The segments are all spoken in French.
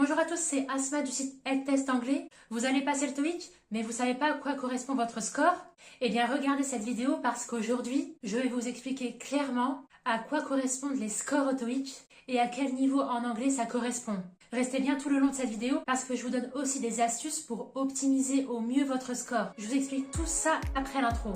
Bonjour à tous, c'est Asma du site EdTest Anglais. Vous allez passer le TOEIC, mais vous savez pas à quoi correspond votre score? Eh bien, regardez cette vidéo parce qu'aujourd'hui, je vais vous expliquer clairement à quoi correspondent les scores au TOEIC et à quel niveau en anglais ça correspond. Restez bien tout le long de cette vidéo parce que je vous donne aussi des astuces pour optimiser au mieux votre score. Je vous explique tout ça après l'intro.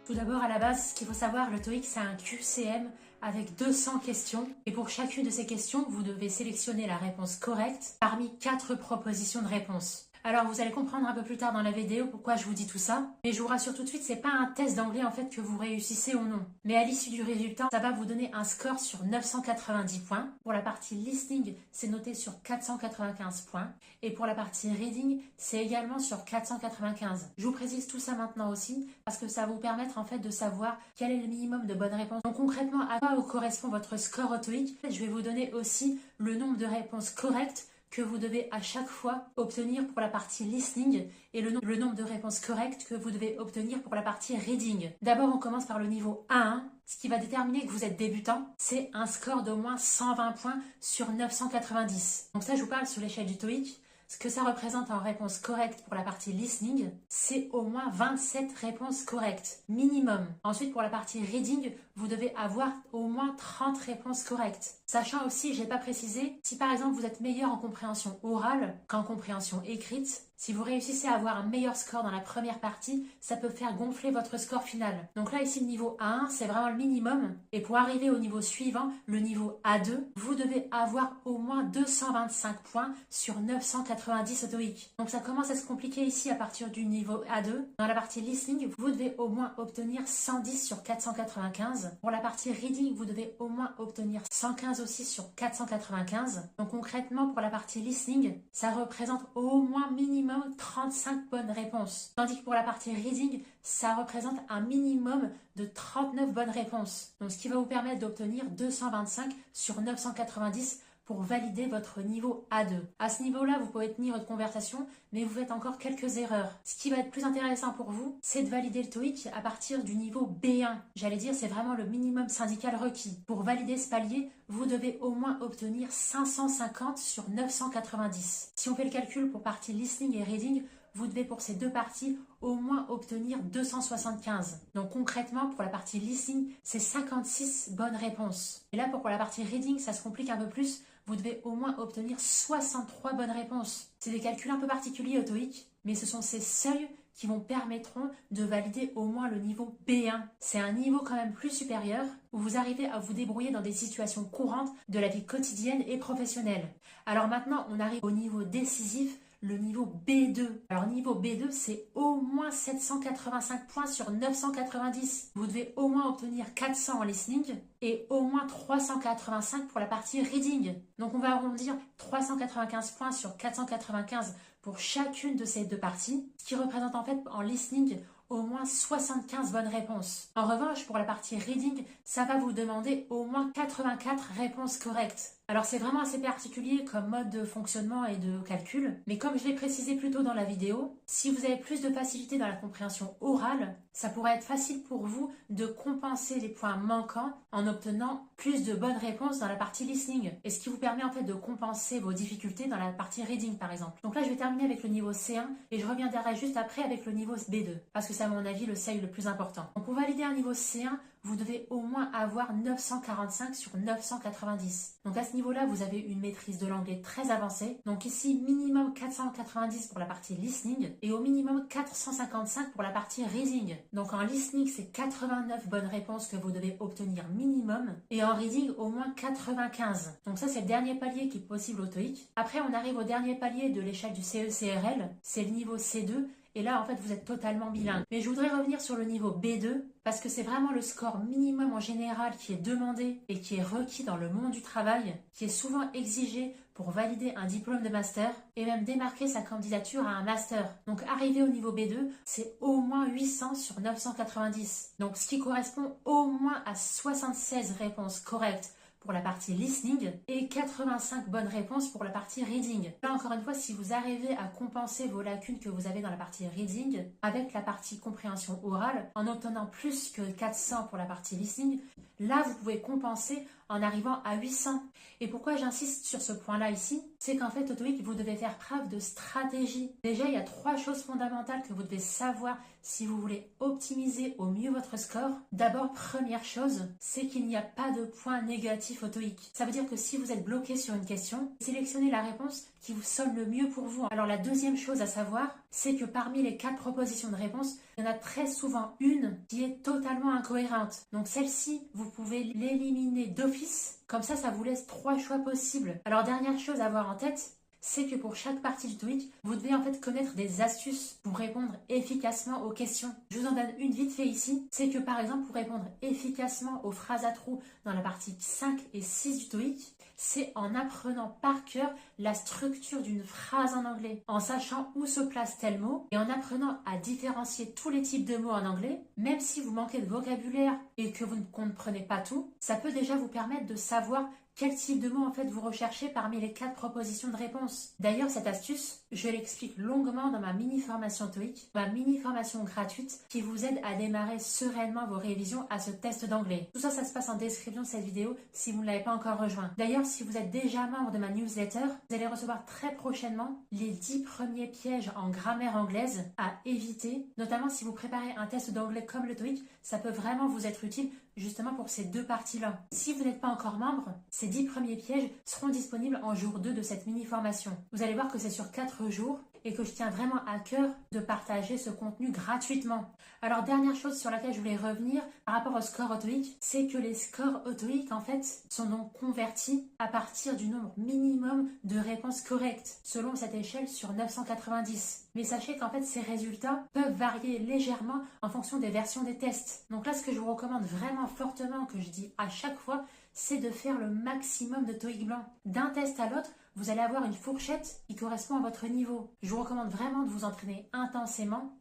Tout d'abord, à la base, ce qu'il faut savoir, le TOEIC, c'est un QCM avec 200 questions. Et pour chacune de ces questions, vous devez sélectionner la réponse correcte parmi 4 propositions de réponse. Alors, vous allez comprendre un peu plus tard dans la vidéo pourquoi je vous dis tout ça. Mais je vous rassure tout de suite, c'est pas un test d'anglais en fait que vous réussissez ou non. Mais à l'issue du résultat, ça va vous donner un score sur 990 points. Pour la partie listening, c'est noté sur 495 points. Et pour la partie reading, c'est également sur 495. Je vous précise tout ça maintenant aussi parce que ça va vous permettre en fait de savoir quel est le minimum de bonnes réponses. Donc concrètement, à quoi correspond votre score au TOEIC? Je vais vous donner aussi le nombre de réponses correctes que vous devez à chaque fois obtenir pour la partie listening et le nombre de réponses correctes que vous devez obtenir pour la partie reading. D'abord, on commence par le niveau A1. Ce qui va déterminer que vous êtes débutant, c'est un score d'au moins 120 points sur 990. Donc ça, je vous parle sur l'échelle du TOEIC. Ce que ça représente en réponse correcte pour la partie listening, c'est au moins 27 réponses correctes, minimum. Ensuite, pour la partie reading, vous devez avoir au moins 30 réponses correctes. Sachant aussi, je n'ai pas précisé, si par exemple vous êtes meilleur en compréhension orale qu'en compréhension écrite, si vous réussissez à avoir un meilleur score dans la première partie, ça peut faire gonfler votre score final. Donc là, ici, le niveau A1, c'est vraiment le minimum. Et pour arriver au niveau suivant, le niveau A2, vous devez avoir au moins 225 points sur 990 au TOEIC. Donc ça commence à se compliquer ici à partir du niveau A2. Dans la partie listening, vous devez au moins obtenir 110 sur 495. Pour la partie reading, vous devez au moins obtenir 115 aussi sur 495. Donc concrètement, pour la partie listening, ça représente au moins minimum 35 bonnes réponses. Tandis que pour la partie reading, ça représente un minimum de 39 bonnes réponses. Donc ce qui va vous permettre d'obtenir 225 sur 990 pour valider votre niveau A2. À ce niveau-là, vous pouvez tenir votre conversation, mais vous faites encore quelques erreurs. Ce qui va être plus intéressant pour vous, c'est de valider le TOEIC à partir du niveau B1. J'allais dire, c'est vraiment le minimum syndical requis. Pour valider ce palier, vous devez au moins obtenir 550 sur 990. Si on fait le calcul pour partie listening et reading, vous devez pour ces deux parties au moins obtenir 275. Donc concrètement, pour la partie listening, c'est 56 bonnes réponses. Et là, pour la partie reading, ça se complique un peu plus. Vous devez au moins obtenir 63 bonnes réponses. C'est des calculs un peu particuliers au TOEIC, mais ce sont ces seuils qui vous permettront de valider au moins le niveau B1. C'est un niveau quand même plus supérieur où vous arrivez à vous débrouiller dans des situations courantes de la vie quotidienne et professionnelle. Alors maintenant, on arrive au niveau décisif, le niveau B2. Alors niveau B2, c'est au moins 785 points sur 990. Vous devez au moins obtenir 400 en listening et au moins 385 pour la partie reading. Donc on va arrondir 395 points sur 495 pour chacune de ces deux parties, ce qui représente en fait en listening au moins 75 bonnes réponses. En revanche, pour la partie reading, ça va vous demander au moins 84 réponses correctes. Alors c'est vraiment assez particulier comme mode de fonctionnement et de calcul, mais comme je l'ai précisé plus tôt dans la vidéo, si vous avez plus de facilité dans la compréhension orale, ça pourrait être facile pour vous de compenser les points manquants en obtenant plus de bonnes réponses dans la partie listening, et ce qui vous permet en fait de compenser vos difficultés dans la partie reading par exemple. Donc là je vais terminer avec le niveau C1 et je reviendrai juste après avec le niveau B2, parce que c'est à mon avis le seuil le plus important. Donc pour valider un niveau C1, vous devez au moins avoir 945 sur 990. Donc à ce niveau-là, vous avez une maîtrise de l'anglais très avancée. Donc ici, minimum 490 pour la partie listening et au minimum 455 pour la partie reading. Donc en listening, c'est 89 bonnes réponses que vous devez obtenir minimum et en reading, au moins 95. Donc ça, c'est le dernier palier qui est possible au TOEIC. Après, on arrive au dernier palier de l'échelle du CE-CRL, c'est le niveau C2. Et là, en fait, vous êtes totalement bilingue. Mais je voudrais revenir sur le niveau B2 parce que c'est vraiment le score minimum en général qui est demandé et qui est requis dans le monde du travail, qui est souvent exigé pour valider un diplôme de master et même démarquer sa candidature à un master. Donc arriver au niveau B2, c'est au moins 800 sur 990. Donc ce qui correspond au moins à 76 réponses correctes pour la partie listening et 85 bonnes réponses pour la partie reading. Là encore une fois, si vous arrivez à compenser vos lacunes que vous avez dans la partie reading avec la partie compréhension orale en obtenant plus que 400 pour la partie listening, là vous pouvez compenser en arrivant à 800. Et pourquoi j'insiste sur ce point-là ici, c'est qu'en fait au TOEIC vous devez faire preuve de stratégie. Déjà il y a 3 choses fondamentales que vous devez savoir si vous voulez optimiser au mieux votre score. D'abord, première chose, c'est qu'il n'y a pas de point négatif au TOEIC. Ça veut dire que si vous êtes bloqué sur une question, sélectionnez la réponse qui vous sonne le mieux pour vous. Alors la deuxième chose à savoir, c'est que parmi les 4 propositions de réponse, il y en a très souvent une qui est totalement incohérente. Donc celle-ci, vous pouvez l'éliminer d'office. Comme ça vous laisse 3 choix possibles. Alors dernière chose à avoir en tête, c'est que pour chaque partie du TOEIC, vous devez en fait connaître des astuces pour répondre efficacement aux questions. Je vous en donne une vite fait ici. C'est que par exemple, pour répondre efficacement aux phrases à trous dans la partie 5 et 6 du TOEIC, c'est en apprenant par cœur la structure d'une phrase en anglais, en sachant où se place tel mot et en apprenant à différencier tous les types de mots en anglais. Même si vous manquez de vocabulaire et que vous ne comprenez pas tout, ça peut déjà vous permettre de savoir quel type de mots en fait vous recherchez parmi les 4 propositions de réponse. D'ailleurs, cette astuce, je l'explique longuement dans ma mini-formation TOEIC, ma mini-formation gratuite qui vous aide à démarrer sereinement vos révisions à ce test d'anglais. Tout ça, ça se passe en description de cette vidéo si vous ne l'avez pas encore rejoint. D'ailleurs, si vous êtes déjà membre de ma newsletter, vous allez recevoir très prochainement les 10 premiers pièges en grammaire anglaise à éviter, notamment si vous préparez un test d'anglais comme le TOEIC, ça peut vraiment vous être utile justement pour ces 2 parties-là. Si vous n'êtes pas encore membre, ces 10 premiers pièges seront disponibles en jour 2 de cette mini-formation. Vous allez voir que c'est sur 4 jours et que je tiens vraiment à cœur de partager ce contenu gratuitement. Alors dernière chose sur laquelle je voulais revenir par rapport au score au TOEIC, c'est que les scores au TOEIC en fait sont donc convertis à partir du nombre minimum de réponses correctes selon cette échelle sur 990. Mais sachez qu'en fait ces résultats peuvent varier légèrement en fonction des versions des tests. Donc là ce que je vous recommande vraiment fortement, que je dis à chaque fois, c'est de faire le maximum de TOEIC blanc. D'un test à l'autre, vous allez avoir une fourchette qui correspond à votre niveau. Je vous recommande vraiment de vous entraîner intensément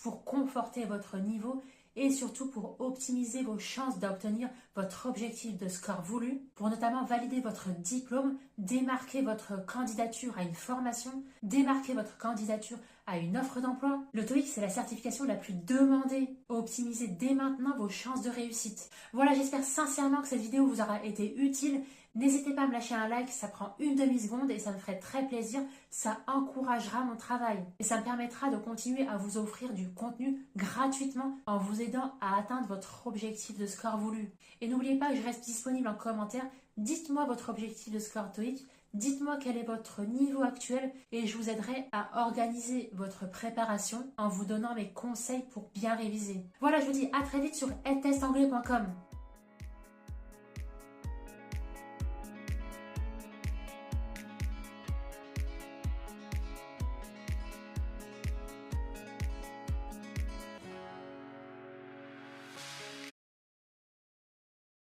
pour conforter votre niveau et surtout pour optimiser vos chances d'obtenir votre objectif de score voulu, pour notamment valider votre diplôme, démarquer votre candidature à une formation, démarquer votre candidature à une offre d'emploi. Le TOEIC, c'est la certification la plus demandée. Optimisez dès maintenant vos chances de réussite. Voilà, j'espère sincèrement que cette vidéo vous aura été utile. N'hésitez pas à me lâcher un like, ça prend une demi-seconde et ça me ferait très plaisir. Ça encouragera mon travail et ça me permettra de continuer à vous offrir du contenu gratuitement en vous aidant à atteindre votre objectif de score voulu. Et n'oubliez pas que je reste disponible en commentaire. Dites-moi votre objectif de score TOEIC. Dites-moi quel est votre niveau actuel et je vous aiderai à organiser votre préparation en vous donnant mes conseils pour bien réviser. Voilà, je vous dis à très vite sur edtestanglais.com.